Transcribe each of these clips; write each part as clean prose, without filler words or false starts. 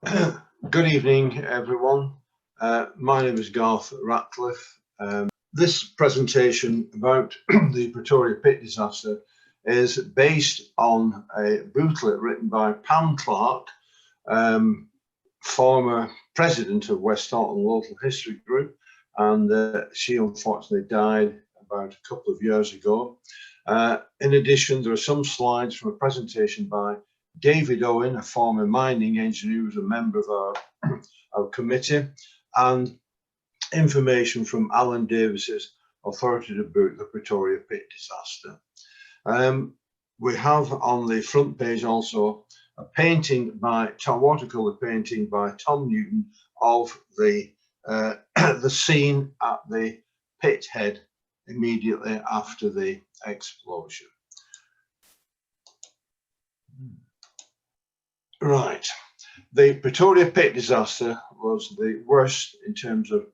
Good evening, everyone. My name is Garth Ratcliffe. This presentation about the Pretoria pit disaster is based on a booklet written by Pam Clark, former president of Westhoughton Local History Group, and she unfortunately died about a couple of years ago. In addition, there are some slides from a presentation by David Owen, a former mining engineer who was a member of our committee, and information from Alan Davis's authoritative book, The Pretoria Pit Disaster. We have on the front page also a painting by watercolor painting by Tom Newton of the scene at the pit head immediately after the explosion. Right, the Pretoria pit disaster was the worst in terms of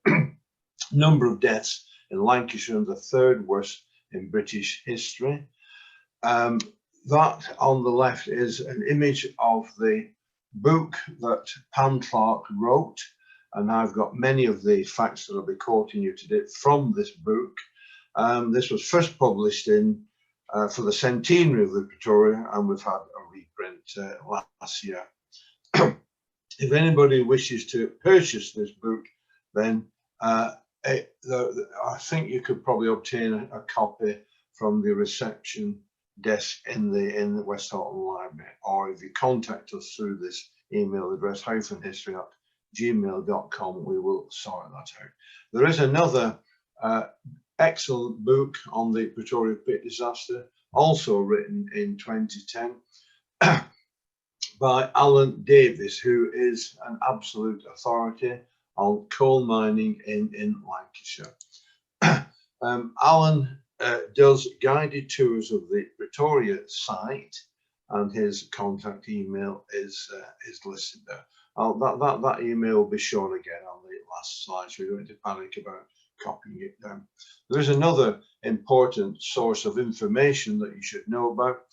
number of deaths in Lancashire and the third worst in British history. That on the left is an image of the book that Pam Clark wrote, and I've got many of the facts that I'll be quoting you today from this book. This was first published for the centenary of the Pretoria, and we've had a reprint last year. If anybody wishes to purchase this book, then I think you could probably obtain a copy from the reception desk in the Westhoughton Library, or if you contact us through this email address, hyphenhistory@gmail.com, we will sort that out. There is another excellent book on the Pretoria pit disaster, also written in 2010, by Alan Davis, who is an absolute authority on coal mining in Lancashire. Alan does guided tours of the Pretoria site, and his contact email is listed there. That email will be shown again on the last slide, so you don't need to panic about copying it down. There is another important source of information that you should know about.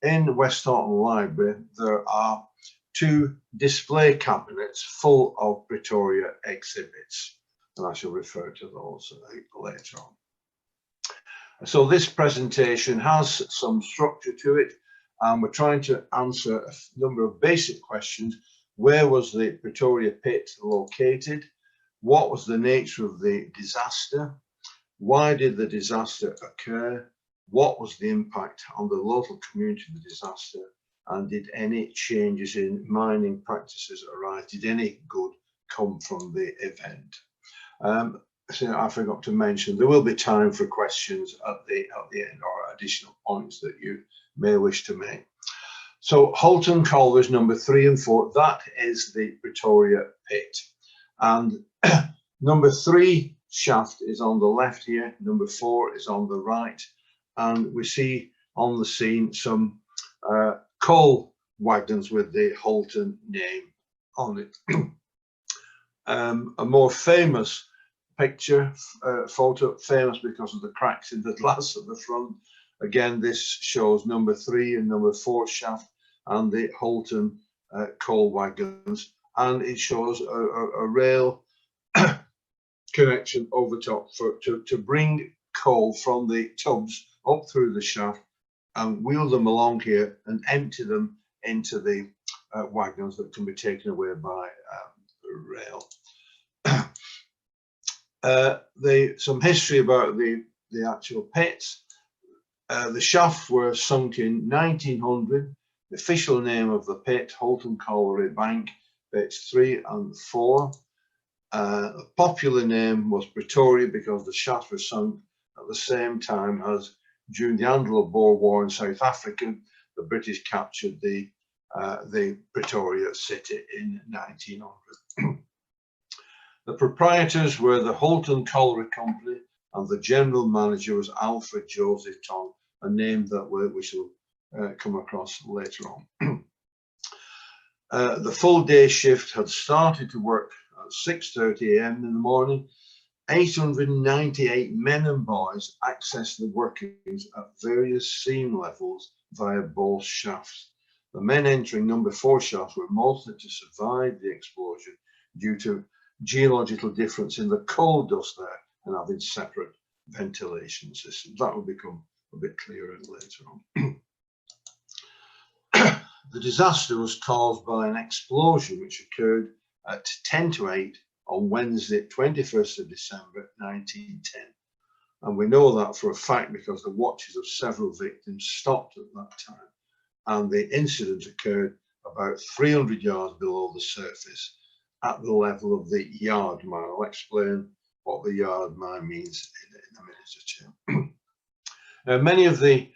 In Westhoughton Library, there are 2 display cabinets full of Pretoria exhibits, and I shall refer to those later on. So this presentation has some structure to it, and we're trying to answer a number of basic questions. Where was the Pretoria pit located? What was the nature of the disaster? Why did the disaster occur? What was the impact on the local community of the disaster? And did any changes in mining practices arise? Did any good come from the event? So I forgot to mention, there will be time for questions at the end, or additional points that you may wish to make. So Hulton Collieries number 3 and 4, that is the Pretoria pit. And number 3 shaft is on the left here, number 4 is on the right. And we see on the scene some coal wagons with the Hulton name on it. A more famous picture, photo, famous because of the cracks in the glass at the front. Again, this shows number 3 and number 4 shaft and the Hulton coal wagons, and it shows a rail connection over top to bring coal from the tubs up through the shaft and wheel them along here and empty them into the wagons that can be taken away by rail. Some history about the actual pits. The shafts were sunk in 1900. The official name of the pit, Hulton Colliery Bank, pits 3 and 4. The popular name was Pretoria because the shafts were sunk at the same time as during the Anglo-Boer War in South Africa, the British captured the Pretoria city in 1900. The proprietors were the Hulton Colliery Company, and the general manager was Alfred Joseph Tong, a name that we shall come across later on. The full day shift had started to work at 6:30 a.m. in the morning. 898 men and boys accessed the workings at various seam levels via both shafts. The men entering number 4 shafts were mostly to survive the explosion due to geological difference in the coal dust there and having separate ventilation systems. That will become a bit clearer later on. The disaster was caused by an explosion which occurred at 10 to 8 on Wednesday, 21st of December 1910. And we know that for a fact because the watches of several victims stopped at that time. And the incident occurred about 300 yards below the surface at the level of the yard mine. I'll explain what the yard mine means in a minute or two. Now, many of the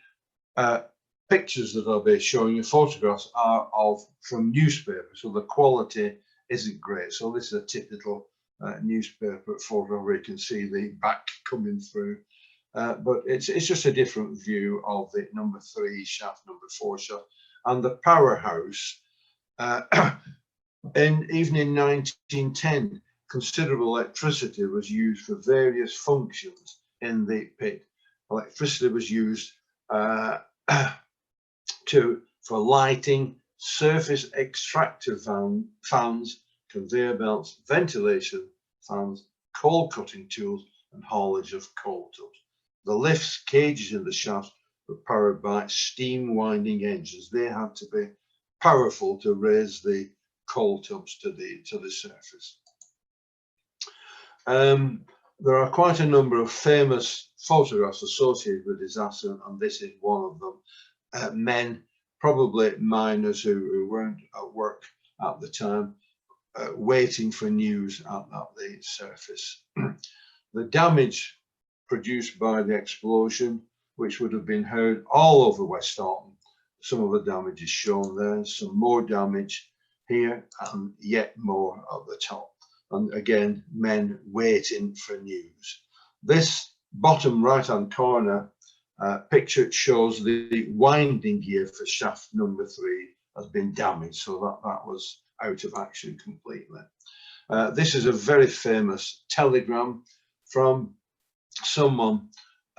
pictures that I'll be showing you, photographs, are from newspapers, so the quality isn't great. So this is a typical newspaper photo where you can see the back coming through. But it's just a different view of the number 3 shaft, number 4 shaft, and the powerhouse. Even in 1910, considerable electricity was used for various functions in the pit. Electricity was used for lighting, surface extractor fans, conveyor belts, ventilation fans, coal cutting tools, and haulage of coal tubs. The lifts, cages in the shafts were powered by steam winding engines. They had to be powerful to raise the coal tubs to the surface. There are quite a number of famous photographs associated with the disaster, and this is one of them. Men, probably miners who weren't at work at the time, waiting for news at the surface. The damage produced by the explosion, which would have been heard all over Westhoughton. Some of the damage is shown there, some more damage here, and yet more at the top. And again, men waiting for news. This bottom right-hand corner picture shows the winding gear for shaft number 3 has been damaged, so that was out of action completely. This is a very famous telegram from someone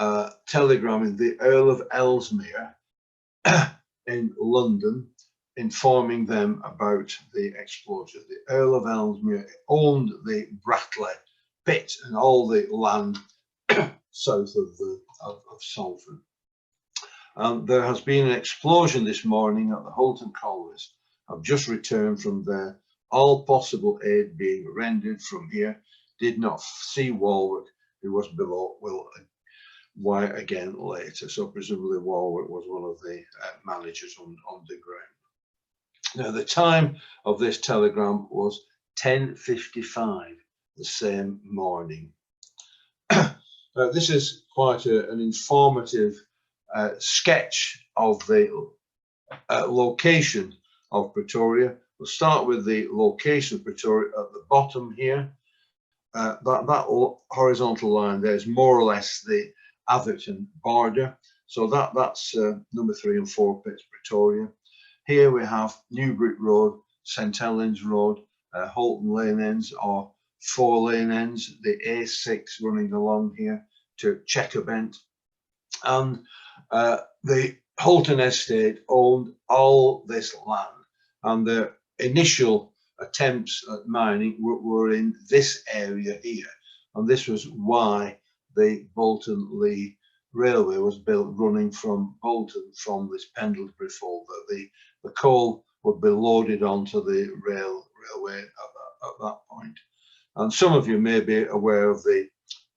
telegramming the Earl of Ellesmere in London, informing them about the explosion. The Earl of Ellesmere owned the Ratcliffe pit and all the land south of Salford. There has been an explosion this morning at the Hulton collieries. I've just returned from there. All possible aid being rendered from here. Did not see Walworth, who was below. Why again later. So presumably Walworth was one of the managers on the ground. Now the time of this telegram was 10:55 the same morning. This is quite an informative sketch of the location of Pretoria. We'll start with the location of Pretoria at the bottom here. That horizontal line there is more or less the Atherton border. So that's number 3 and 4 pits, Pretoria. Here we have Newbrick Road, St Helens Road, Hulton Lane Ends or 4 lane ends, the A6 running along here to Checkerbent. And the Hulton estate owned all this land, and the initial attempts at mining were in this area here, and this was why the Bolton-Lee Railway was built, running from Bolton from this Pendlebury fold. That the coal would be loaded onto the railway at that point. And some of you may be aware of the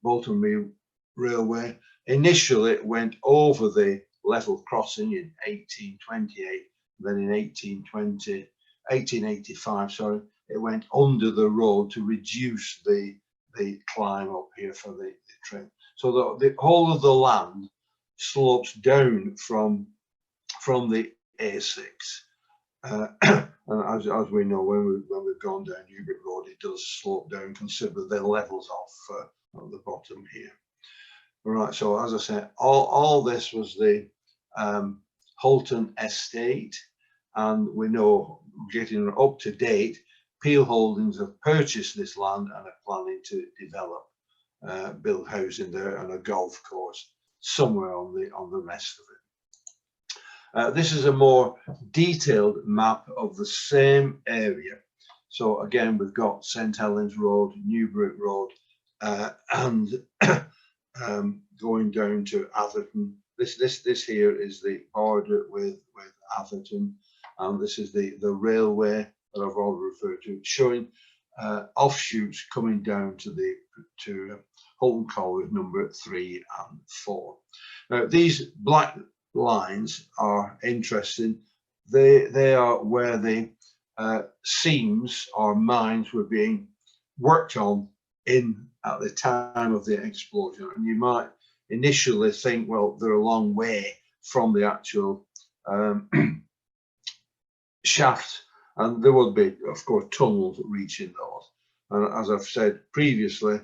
Bolton-Lee Railway. Initially, it went over the level crossing in 1828. Then in 1885, sorry, it went under the road to reduce the climb up here for the train. So the whole of the land slopes down from the A6. And as we know, when we've gone down Newbrick Road, it does slope down considerably. Then levels off at the bottom here. Right. So as I said, all this was the Hulton estate, and we know, getting up to date, Peel Holdings have purchased this land and are planning to develop, build housing there and a golf course somewhere on the rest of This is a more detailed map of the same area. So again, we've got St Helens Road, Newbrook Road, and going down to Atherton. This here is the border with Atherton, and this is the railway that I've already referred to, showing offshoots coming down to Hulton College number 3 and 4. Now these black lines are interesting. They are where the seams or mines were being worked on at the time of the explosion, and you might initially think, well, they're a long way from the actual shaft, and there would be, of course, tunnels reaching those. And as I've said previously,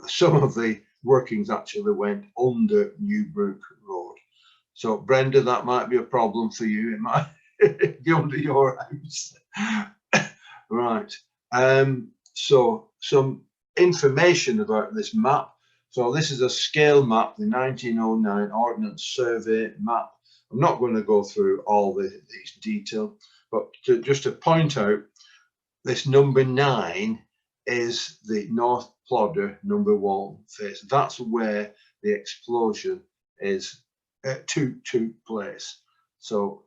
some of the workings actually went under Newbrook Road. So Brenda, that might be a problem for you. It might be under your house. Right. So some information about this map. So this is a scale map, the 1909 Ordnance Survey map. I'm not going to go through all these detail, but just to point out, this number 9 is the North Plodder number 1 face. That's where the explosion is took place. So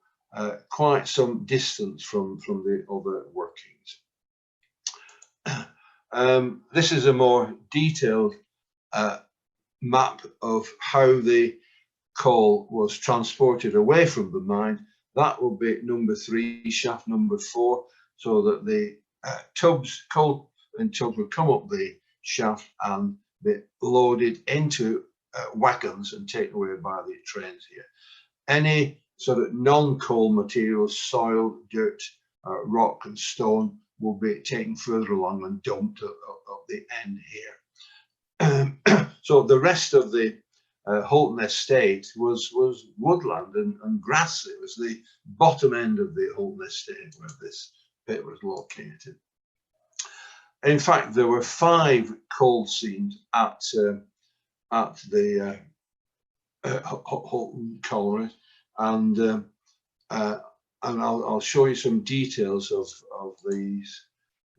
quite some distance from the other workings. This is a more detailed map of how the coal was transported away from the mine. That will be number 3, shaft number 4, so that the coal and tubs will come up the shaft and be loaded into wagons and taken away by the trains here. Any sort of non-coal materials, soil, dirt, rock and stone, will be taken further along and dumped at the end here. So the rest of the Hulton estate was woodland and grass. It was the bottom end of the Hulton estate where this pit was located. In fact, there were 5 coal seams at the Hulton colliery, and I'll show you some details of these.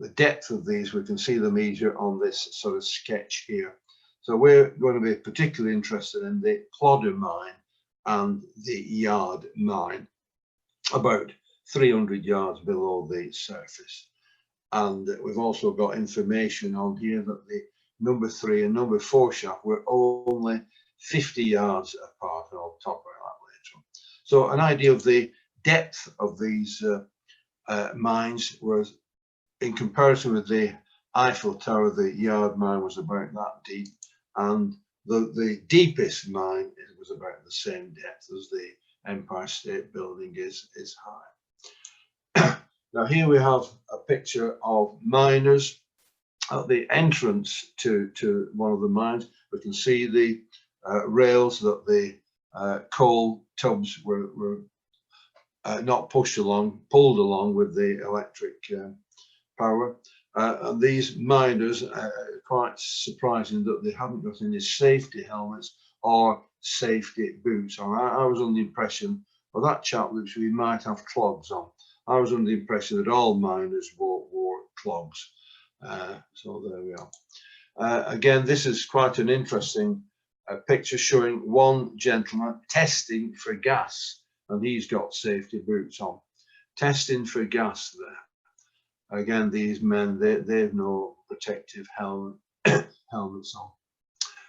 The depth of these, we can see them easier on this sort of sketch here. So we're going to be particularly interested in the Plodder mine and the Yard mine, about 300 yards below the surface. And we've also got information on here that the number 3 and number 4 shaft were only 50 yards apart, and I'll talk about that later on. So an idea of the depth of these mines was, in comparison with the Eiffel Tower, the Yard mine was about that deep, and the deepest mine was about the same depth as the Empire State Building is high. Now here we have a picture of miners at the entrance to one of the mines. We can see the rails that the coal tubs were not pulled along with the electric power. And these miners, quite surprising that they haven't got any safety helmets or safety boots on. I was under the impression, well, that chap looks like he might have clogs on. I was under the impression that all miners wore clogs. So there we are. Again, this is quite an interesting picture showing one gentleman testing for gas, and he's got safety boots on. Testing for gas there. Again, these men, they've no protective helmets on.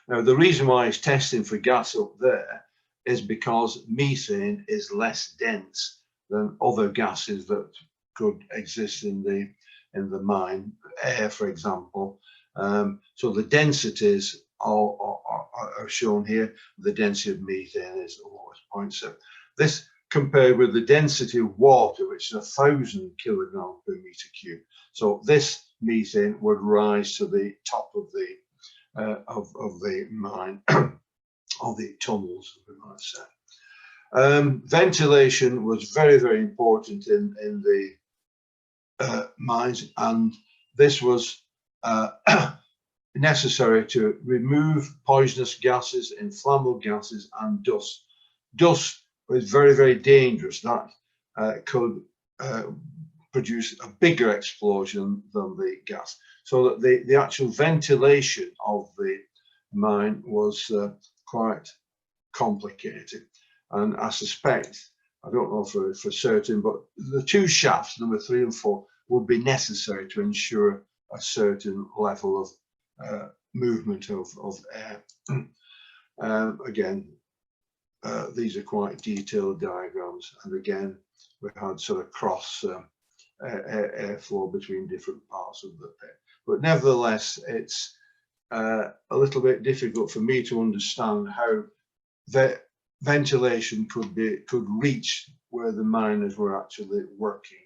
Now, the reason why he's testing for gas up there is because methane is less dense than other gases that could exist in the mine, air, for example. So the densities are shown here. The density of methane is the lowest point. So this compared with the density of water, which is 1,000 kilograms per meter cube. So this methane would rise to the top of the mine, or the tunnels, we might say. Ventilation was very, very important in the mines, and this was necessary to remove poisonous gases, inflammable gases, and dust. Dust was very, very dangerous. That could produce a bigger explosion than the gas. So that the actual ventilation of the mine was quite complicated. And I suspect, I don't know for certain, but the two shafts, number 3 and 4, would be necessary to ensure a certain level of movement of air. Again, these are quite detailed diagrams, and again, we had sort of cross airflow between different parts of the pit. But nevertheless, it's a little bit difficult for me to understand how the ventilation could reach where the miners were actually working.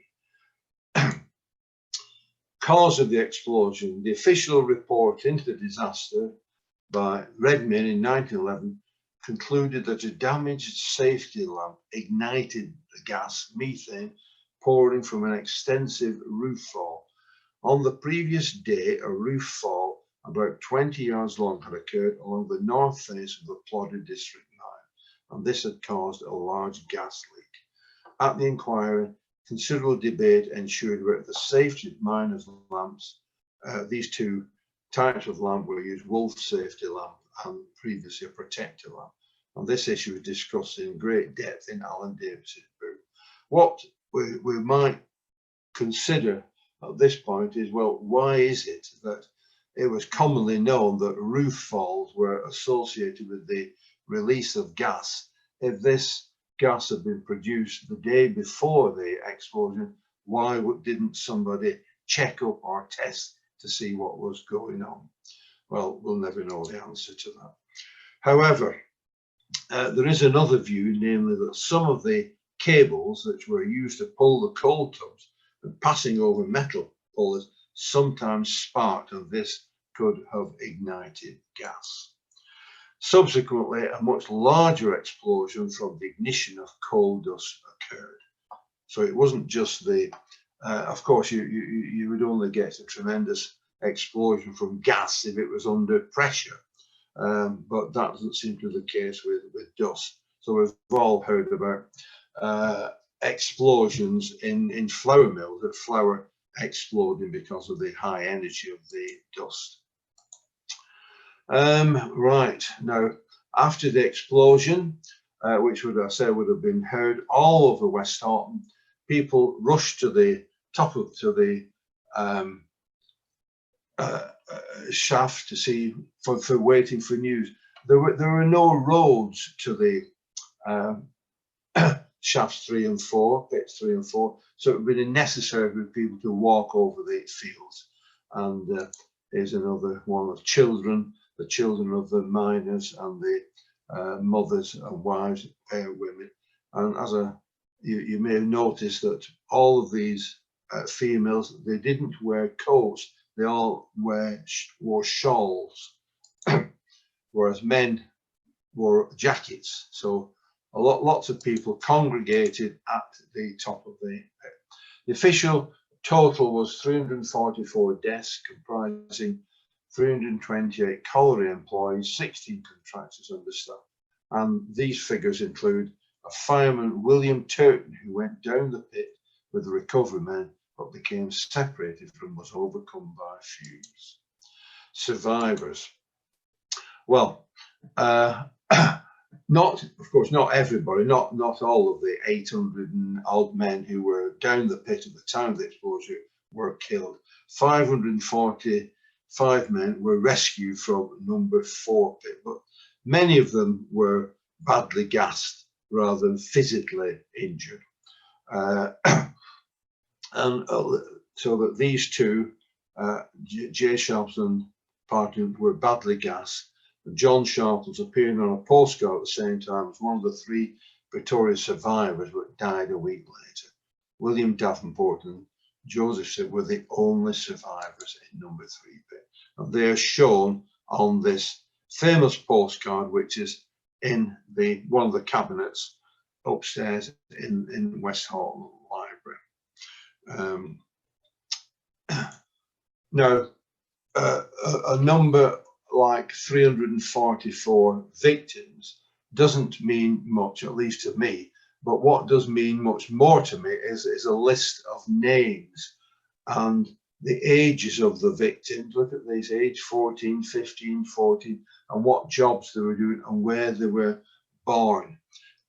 Cause of the explosion: the official report into the disaster by Redmayne in 1911 concluded that a damaged safety lamp ignited the gas methane pouring from an extensive roof fall. On the previous day, a roof fall about 20 yards long had occurred along the north face of the Plodder district mine, and this had caused a large gas leak. At the inquiry, considerable debate ensued about the safety of miners' lamps. These two types of lamp were used: wolf safety lamp and previously a protector lamp. And this issue was discussed in great depth in Alan Davis's book. What we might consider at this point is, well, why is it that it was commonly known that roof falls were associated with the release of gas? If this gas had been produced the day before the explosion, why didn't somebody check up or test to see what was going on? Well, we'll never know the answer to that. However, there is another view, namely that some of the cables that were used to pull the coal tubs and passing over metal pullers sometimes sparked, and this could have ignited gas. Subsequently, a much larger explosion from the ignition of coal dust occurred. So it wasn't just the, of course, you would only get a tremendous explosion from gas if it was under pressure, but that doesn't seem to be the case with dust. So we've all heard about explosions in flour mills, that flour exploding because of the high energy of the dust. Right, now, after the explosion, which would have been heard all over Westhoughton, people rushed to the top of the shaft to see for waiting for news. There were no roads to the shafts 3 and 4, pits 3 and 4, so it would be necessary for people to walk over the fields. And here's another one of children, the children of the miners and the mothers and wives, women. And as you may have noticed that all of these females, they didn't wear coats, they all wore shawls, whereas men wore jackets. So lots of people congregated at the top of the pit. The official total was 344 deaths, comprising 328 colliery employees, 16 contractors under staff. And these figures include a fireman, William Turton, who went down the pit with the recovery men, but became separated from, was overcome by fumes. Survivors. Well, not, of course, not everybody, not all of the 800 and odd men who were down the pit at the time of the explosion were killed. 545 men were rescued from number 4 pit, but many of them were badly gassed rather than physically injured. And so that these two, J. Sharples partner, were badly gassed. John Sharples appeared on a postcard at the same time as one of the 3 Pretoria survivors, but died a week later. William Davenport and Joseph Sid were the only survivors in number 3 pit. And they are shown on this famous postcard, which is in one of the cabinets upstairs in Westhoughton Library. Now, a number like 344 victims doesn't mean much, at least to me. But what does mean much more to me is a list of names and the ages of the victims. Look at these: age 14, 15, 14, and what jobs they were doing and where they were born.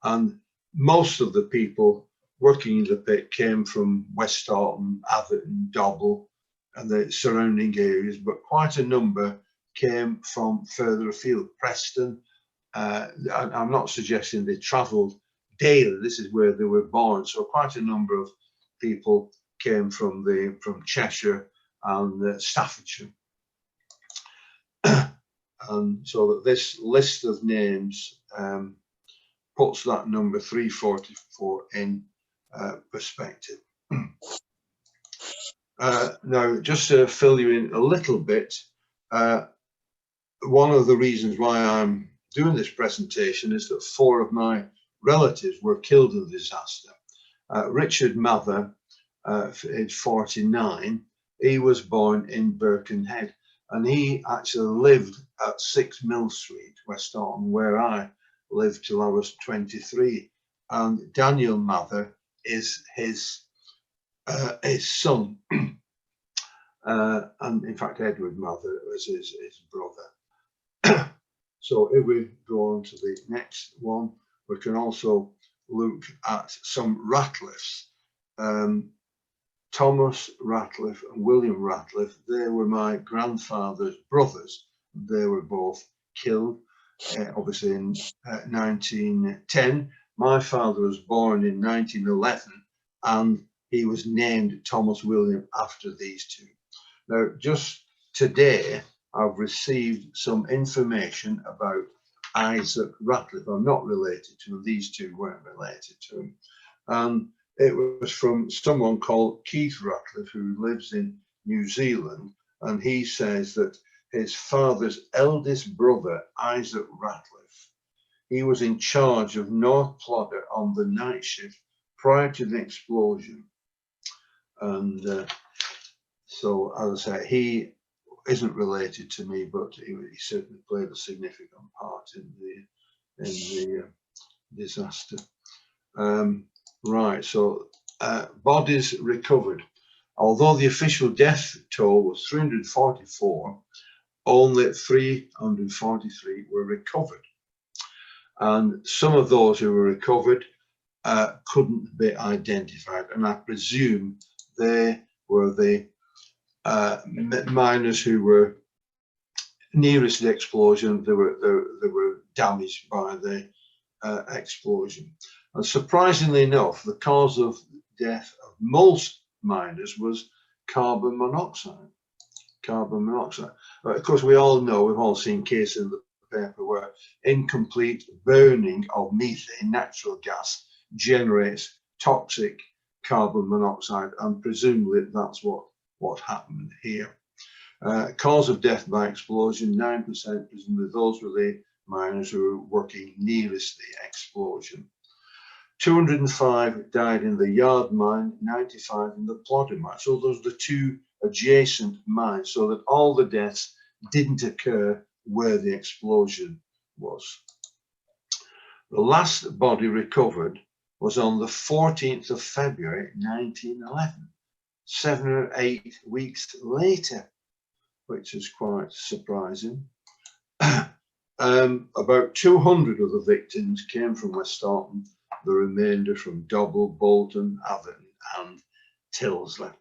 And most of the people working in the pit came from Westhoughton, Atherton, Dobble, and the surrounding areas, but quite a number came from further afield, Preston. I'm not suggesting they travelled daily. This is where they were born. So quite a number of people came from Cheshire and Staffordshire. And so that this list of names puts that number 344 in perspective. Now, just to fill you in a little bit, one of the reasons why I'm doing this presentation is that 4 of my relatives were killed in the disaster. Richard Mather, age 49, he was born in Birkenhead, and he actually lived at 6 Mill Street, Westhoughton, where I lived till I was 23. And Daniel Mather is his son, and in fact Edward Mather was his brother. So if we go on to the next one, we can also look at some Ratcliffes. Thomas Ratcliffe and William Ratcliffe, they were my grandfather's brothers. They were both killed, obviously in 1910. My father was born in 1911, and he was named Thomas William after these two. Now, just today, I've received some information about Isaac Ratcliffe. I'm not related to him. These two weren't related to him. And it was from someone called Keith Ratcliffe, who lives in New Zealand. And he says that his father's eldest brother, Isaac Ratcliffe, he was in charge of North Plodder on the night shift prior to the explosion. And so, as I say, he isn't related to me, but he certainly played a significant part in the disaster. Right, so bodies recovered. Although the official death toll was 344, only 343 were recovered. And some of those who were recovered couldn't be identified, and I presume they were the miners who were nearest the explosion. They were damaged by the explosion. And surprisingly enough, the cause of death of most miners was carbon monoxide. Carbon monoxide. Of course, we all know, we've all seen cases in the paper where incomplete burning of methane, natural gas, generates toxic carbon monoxide, and presumably that's what happened here. Cause of death by explosion, 9%, presumably those were the miners who were working nearest the explosion. 205 died in the Yard mine, 95 in the Plodder mine. So those are the two adjacent mines, so that all the deaths didn't occur where the explosion was. The last body recovered was on the 14th of February 1911, 7 or 8 weeks later, which is quite surprising. About 200 of the victims came from Westhoughton, the remainder from Dobble, Bolton, Atherton and Tilsley.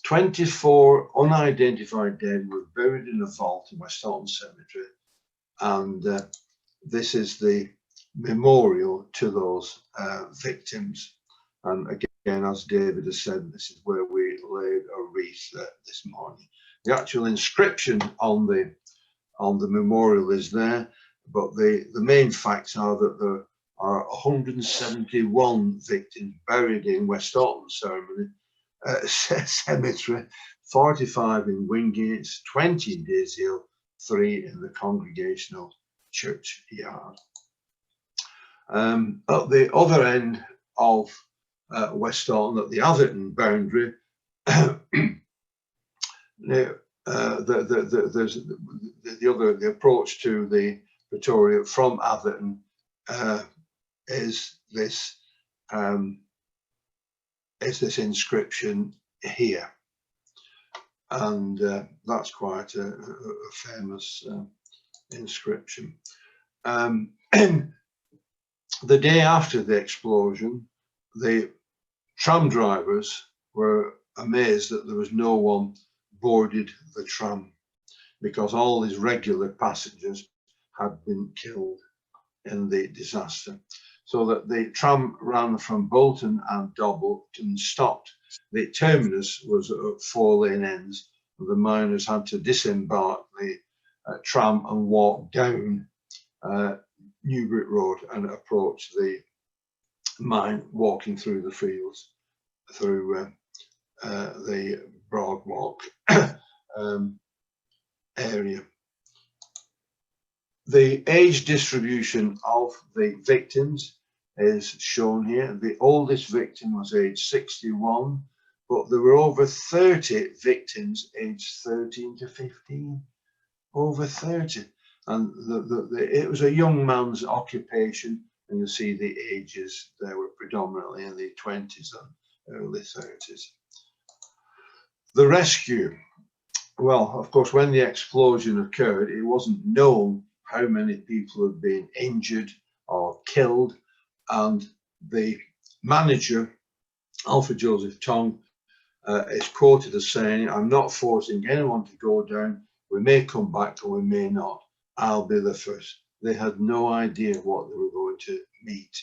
24 unidentified dead were buried in a vault in Westhoughton Cemetery, and this is the memorial to those victims. And again, as David has said, this is where we laid a wreath this morning. The actual inscription on the memorial is there, but the main facts are that there are 171 victims buried in Westhoughton Cemetery, 45 in Wingate, 20 in Dayshill, 3 in the Congregational Churchyard. At the other end of Westhoughton, at the Atherton boundary, there's the approach to the Pretoria from Atherton is this inscription here, and that's quite a famous inscription. The day after the explosion, the tram drivers were amazed that there was no one boarded the tram, because all these regular passengers had been killed in the disaster. So that the tram ran from Bolton and Dobbolton, stopped. The terminus was at 4-lane ends, and the miners had to disembark the tram and walk down Newbury Road and approach the mine, walking through the fields, through the Broad Walk area. The age distribution of the victims is shown here. The oldest victim was aged 61, but there were over 30 victims aged 13 to 15. Over 30. And it was a young man's occupation, and you'll see the ages there were predominantly in the 20s and early 30s. The rescue. Well, of course, when the explosion occurred, it wasn't known how many people had been injured or killed, and the manager, Alfred Joseph Tong, is quoted as saying, "I'm not forcing anyone to go down. We may come back or we may not. I'll be the first." They had no idea what they were going to meet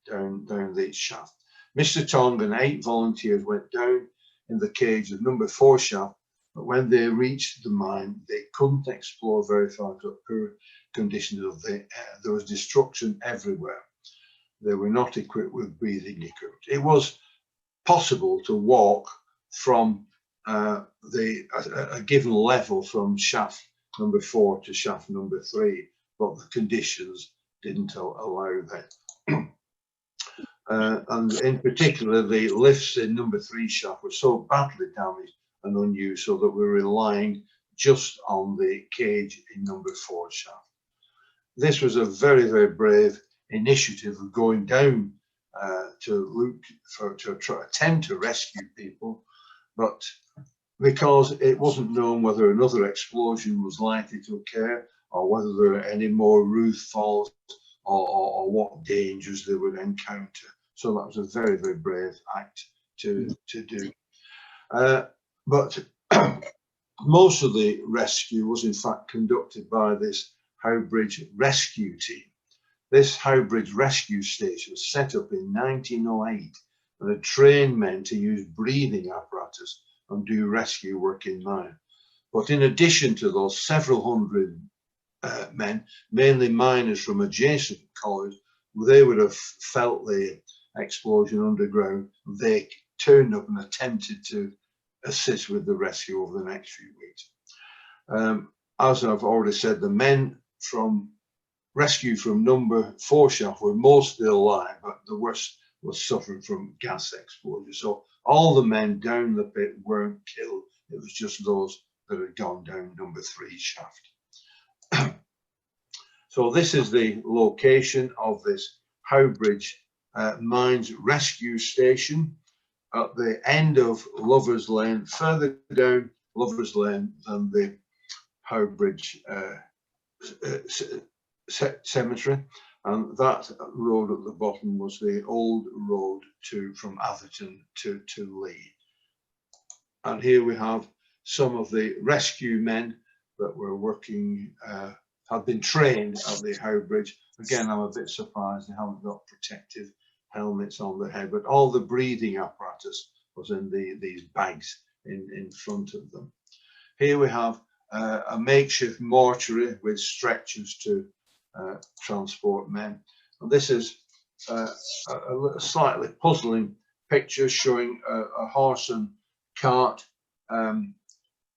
down the shaft. Mr. Tong and 8 volunteers went down in the cage of number 4 shaft, but when they reached the mine, they couldn't explore very far because of poor conditions of the air. There was destruction everywhere. They were not equipped with breathing equipment. It was possible to walk from a given level from shaft number 4 to shaft number 3, but the conditions didn't allow that. And in particular, the lifts in number 3 shaft were so badly damaged and unused, so that we're relying just on the cage in number 4 shaft. This was a very, very brave initiative of going down to attempt to rescue people, but because it wasn't known whether another explosion was likely to occur, or whether there were any more roof falls, or what dangers they would encounter. So that was a very, very brave act to do. But most of the rescue was in fact conducted by this Howbridge Rescue Team. This Howbridge Rescue Station was set up in 1908 and had trained men to use breathing apparatus and do rescue work in mine. But in addition to those several hundred men, mainly miners from adjacent collieries, they would have felt the explosion underground. They turned up and attempted to assist with the rescue over the next few weeks. As I've already said, the men from rescue from number 4 shaft were mostly alive, but the worst was suffering from gas exposure. So all the men down the pit weren't killed. It was just those that had gone down number 3 shaft. So this is the location of this Howbridge Mines Rescue Station at the end of Lovers Lane, further down Lovers Lane than the Howbridge Cemetery. And that road at the bottom was the old road from Atherton to Leigh. And here we have some of the rescue men that were working, have been trained at the Howbridge. Again, I'm a bit surprised they haven't got protective helmets on their head, but all the breathing apparatus was in these bags in front of them. Here we have a makeshift mortuary with stretchers to transport men. And this is a slightly puzzling picture showing a horse and cart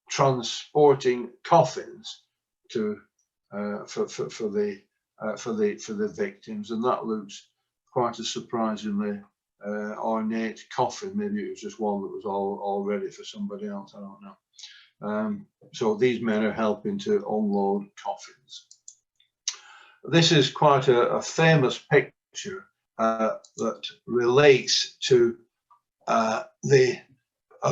transporting coffins to for the victims, and that looks quite a surprisingly ornate coffin. Maybe it was just one that was all ready for somebody else, I don't know. So these men are helping to unload coffins. This is quite a famous picture that relates to a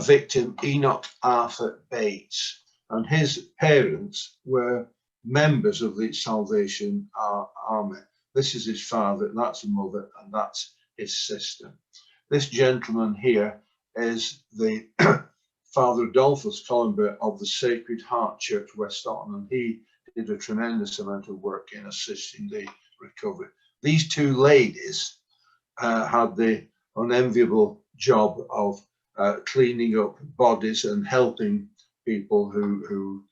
victim, Enoch Arthur Bates, and his parents were members of the Salvation Army. This is his father, that's his mother, and that's his sister. This gentleman here is the Father Adolphus Collenberg of the Sacred Heart Church, Westhoughton, and he did a tremendous amount of work in assisting the recovery. These two ladies had the unenviable job of cleaning up bodies and helping people who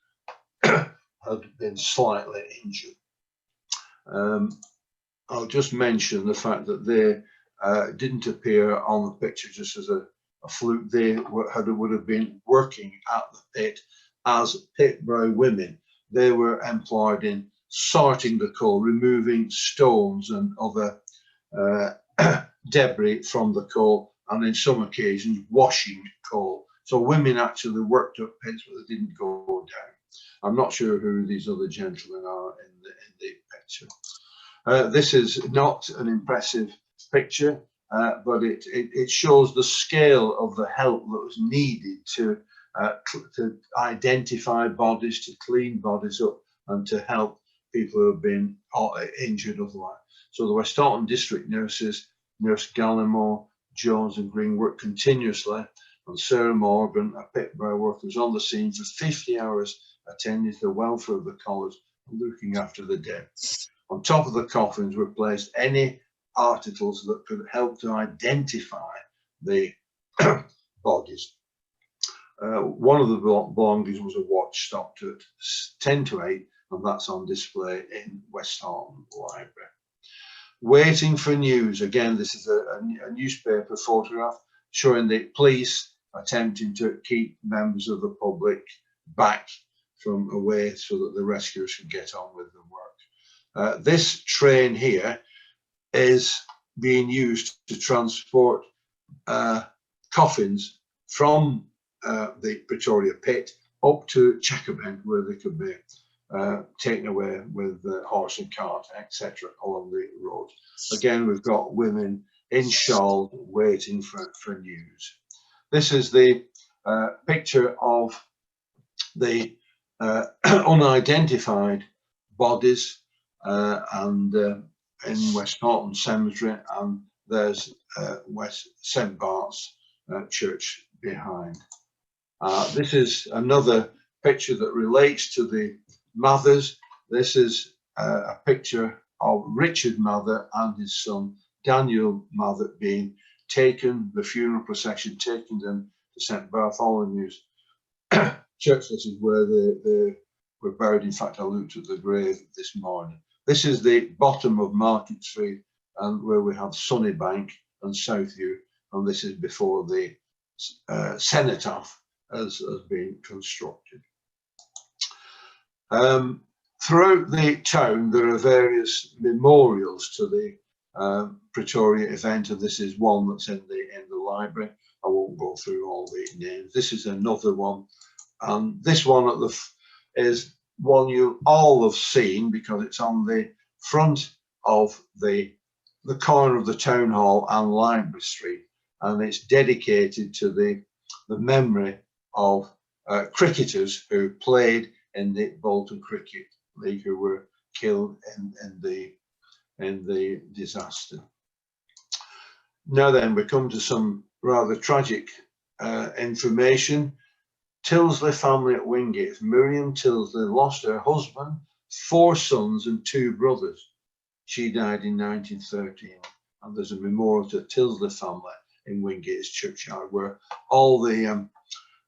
had been slightly injured. I'll just mention the fact that they didn't appear on the picture just as a fluke. They would have been working at the pit as pit brow women. They were employed in sorting the coal, removing stones and other debris from the coal, and in some occasions washing coal. So women actually worked up pits, but they didn't go down. I'm not sure who these other gentlemen are in the picture. This is not an impressive picture, but it shows the scale of the help that was needed to identify bodies, to clean bodies up, and to help people who have been injured otherwise. So the Westhoughton district nurses, Nurse Gallimore, Jones and Green, worked continuously, and Sarah Morgan, a pit brow worker, was on the scene for 50 hours, attending to the welfare of the collars and looking after the dead. On top of the coffins were placed any articles that could help to identify the bodies. One of the belongings was a watch stopped at 10 to 8, and that's on display in Westhoughton Library. Waiting for news. Again, this is a newspaper photograph showing the police attempting to keep members of the public back from away so that the rescuers could get on with the work. This train here is being used to transport coffins from the Pretoria pit up to Checkerbank, where they could be taken away with horse and cart, etc., along the road. Again, we've got women in shawl waiting for news. This is the picture of the unidentified bodies and in Westhoughton Cemetery, and there's West St Bart's Church behind. This is another picture that relates to the Mathers. This is a picture of Richard Mather and his son Daniel Mather being taken, the funeral procession taking them to St Bartholomew's Church. This is where they were buried. In fact, I looked at the grave this morning. This is the bottom of Market Street, and where we have Sunnybank and Southview, and this is before the cenotaph has been constructed. Throughout the town, there are various memorials to the Pretoria event, and this is one that's in the library. I won't go through all the names. This is another one, and this one at the is one you all have seen because it's on the front of the corner of the town hall and Library Street, and it's dedicated to the memory of cricketers who played in the Bolton Cricket League who were killed in the disaster. Now then, we come to some rather tragic information. Tilsley family at Wingate. Miriam Tilsley lost her husband, 4 sons and 2 brothers. She died in 1913, and there's a memorial to Tilsley family in Wingate's churchyard, where all the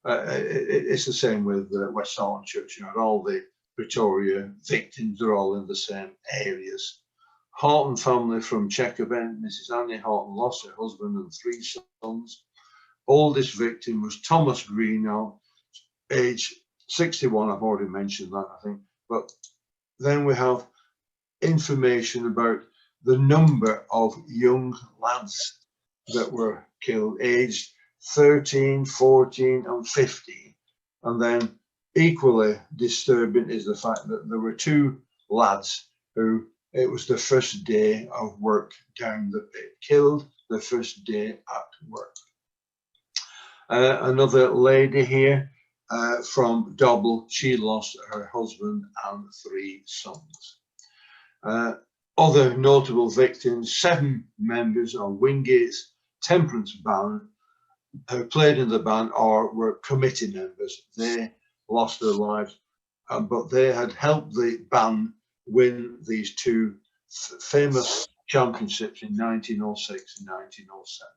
it's the same with Westhoughton churchyard. All the Pretoria victims are all in the same areas. Hulton family from Checkerbank. Mrs. Annie Hulton lost her husband and 3 sons. Oldest victim was Thomas Greenow, age 61. I've already mentioned that, I think. But then we have information about the number of young lads that were killed, aged 13, 14 and 15. And then equally disturbing is the fact that there were 2 lads who it was the first day of work down the pit. Killed the first day at work. Another lady here from Dobble, she lost her husband and 3 sons. Other notable victims, 7 members of Wingate's temperance band who played in the band or were committee members. They lost their lives, but they had helped the band win these 2 famous championships in 1906 and 1907.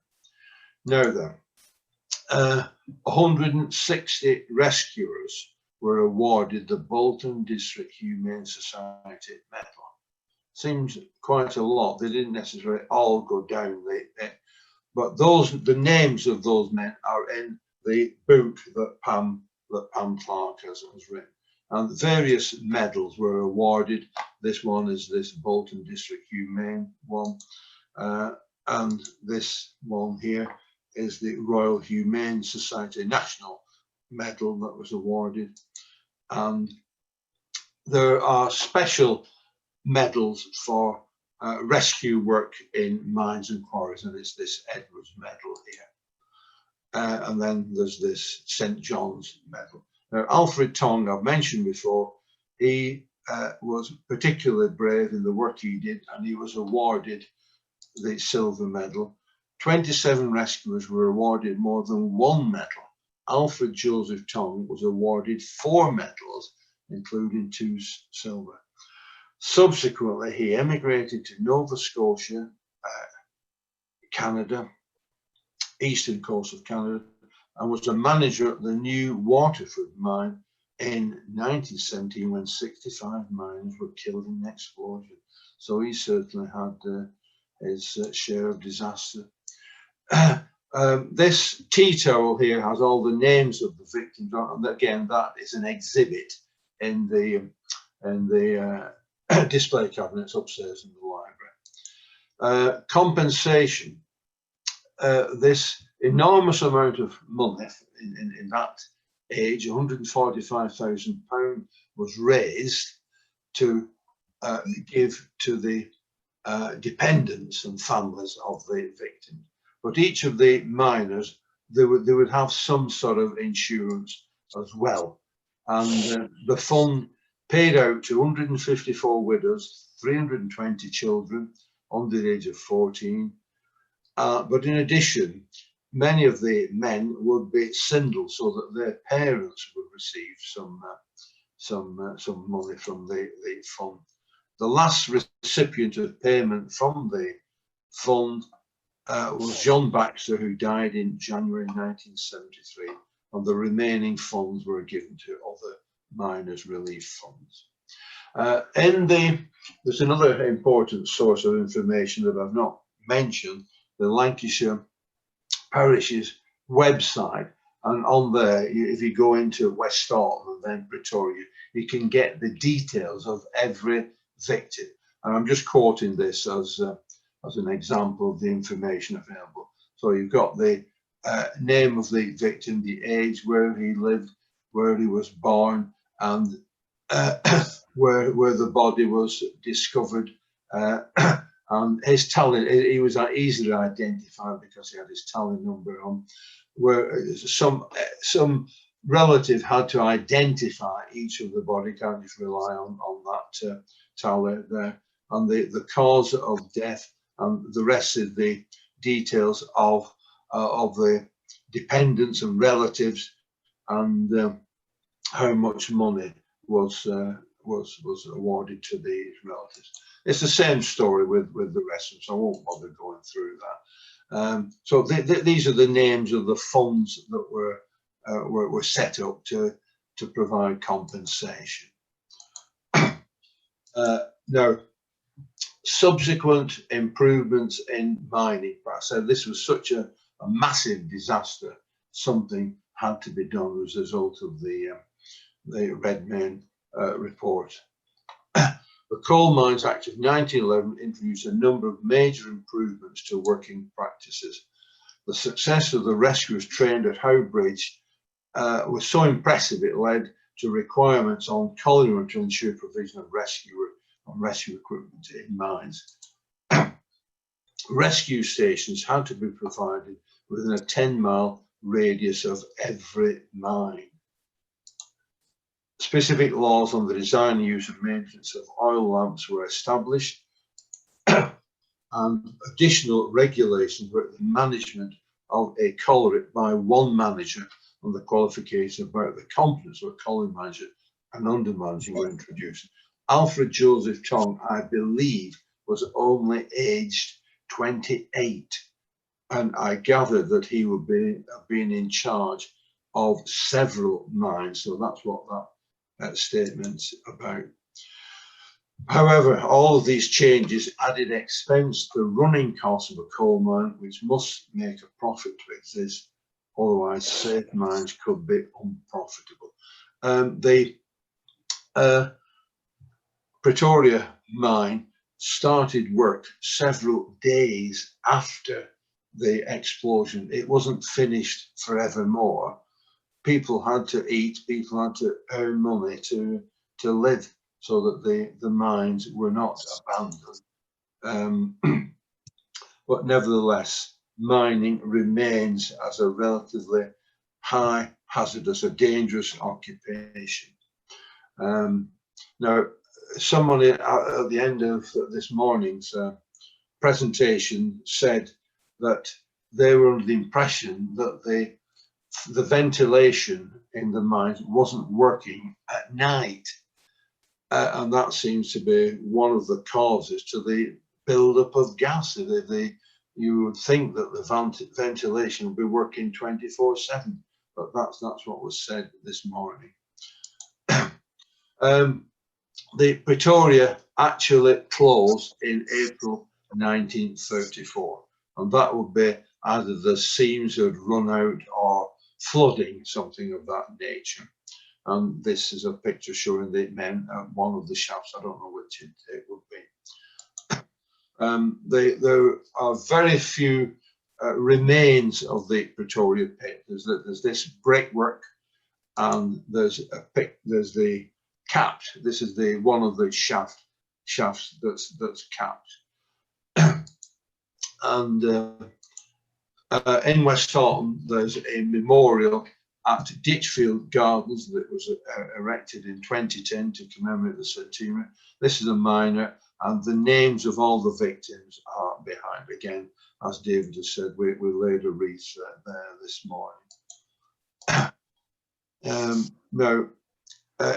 Now then, 160 rescuers were awarded the Bolton District Humane Society Medal. Seems quite a lot. They didn't necessarily all go down the pit, but the names of those men are in the book that Pam Clark has written. And various medals were awarded. This one is this Bolton District Humane one, and this one here is the Royal Humane Society National Medal that was awarded. And there are special medals for rescue work in mines and quarries, and it's this Edwards Medal here. And then there's this St. John's Medal. Now, Alfred Tong, I've mentioned before, he was particularly brave in the work he did, and he was awarded the Silver Medal. 27 rescuers were awarded more than 1 medal. Alfred Joseph Tong was awarded 4 medals, including 2 silver. Subsequently, he emigrated to Nova Scotia, Canada, eastern coast of Canada, and was a manager at the new Waterford mine in 1917 when 65 miners were killed in an explosion. So he certainly had his share of disaster. This tea towel here has all the names of the victims, and again, that is an exhibit in the display cabinets upstairs in the library. Compensation. This enormous amount of money in that age, £145,000, was raised to give to the dependents and families of the victims. But each of the miners, they would have some sort of insurance as well. And the fund paid out to 154 widows, 320 children under the age of 14. But in addition, many of the men would be sindled so that their parents would receive some money from the fund. The last recipient of payment from the fund was John Baxter, who died in January 1973, and the remaining funds were given to other miners' relief funds. There's another important source of information that I've not mentioned, the Lancashire Parish's website, and on there, if you go into Westhoughton and then Pretoria, you can get the details of every victim. And I'm just quoting this as an example of the information available. So you've got the name of the victim, the age, where he lived, where he was born, and where the body was discovered. And his tally, he was easily identified because he had his tally number on, where some relative had to identify each of the body, can't just rely on that tally there, and the cause of death and the rest of the details of the dependents and relatives, and how much money was awarded to these relatives. It's the same story with the rest of them, so I won't bother going through that. So these are the names of the funds that were set up to provide compensation. Now, subsequent improvements in mining. I said this was such a massive disaster. Something had to be done as a result of the Redmayne report. The Coal Mines Act of 1911 introduced a number of major improvements to working practices. The success of the rescuers trained at Howe Bridge was so impressive it led to requirements on colliery to ensure provision of rescue on rescue equipment in mines. Rescue stations had to be provided within a 10-mile radius of every mine. Specific laws on the design, use and maintenance of oil lamps were established, and additional regulations were the management of a colliery by one manager and the qualification about the competence of a colliery manager and under managing were introduced. Alfred Joseph Tong, I believe, was only aged 28, and I gathered that he would be being in charge of several mines. So that's what that statement's about. However, all of these changes added expense to the running costs of a coal mine, which must make a profit to exist. Otherwise, safe mines could be unprofitable. The Pretoria Mine started work several days after the explosion. It wasn't finished forevermore. People had to eat, people had to earn money to live, so that the mines were not abandoned. But nevertheless, mining remains as a relatively high hazardous, a dangerous occupation. Now, somebody at the end of this morning's presentation said that they were under the impression that the ventilation in the mines wasn't working at night. And that seems to be one of the causes to the buildup of gas. You would think that the ventilation would be working 24/7, but that's what was said this morning. The Pretoria actually closed in April 1934, and that would be either the seams had run out or flooding, something of that nature. And this is a picture showing the men at one of the shafts. I don't know which it would be. There are very few remains of the Pretoria pit. There's this brickwork, and there's the capped. This is one of the shafts that's capped. And in Westhoughton, there's a memorial at Ditchfield Gardens that was erected in 2010 to commemorate the centenary. This is a miner, and the names of all the victims are behind. Again, as David has said, we laid a wreath there this morning. Now,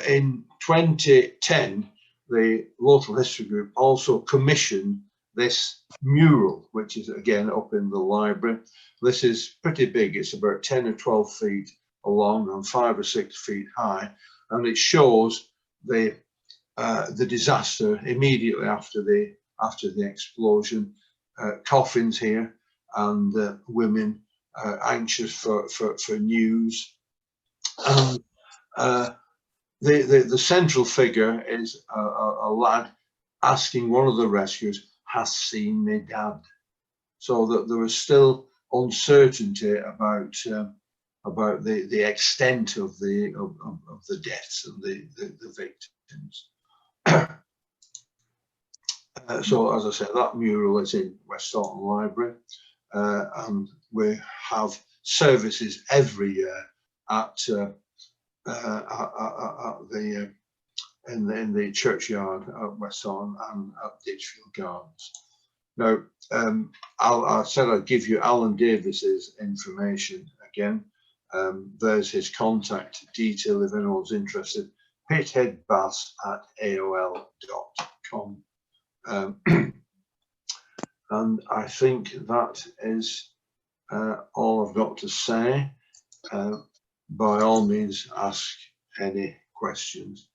in 2010, the Local History Group also commissioned this mural, which is again up in the library. This is pretty big. It's about 10 or 12 feet along and 5 or 6 feet high, and it shows the disaster immediately after the explosion. Coffins here, and women anxious for news. The central figure is a lad asking one of the rescuers, "Has seen me dad?" So that there was still uncertainty about the extent of the deaths and the victims. So, as I said, that mural is in Westhoughton Library, and we have services every year in the churchyard at Westhoughton and at Ditchfield Gardens. Now, I said I'd give you Alan Davis's information again. There's his contact detail if anyone's interested. pitheadbass@aol.com. And I think that is all I've got to say. By all means, ask any questions.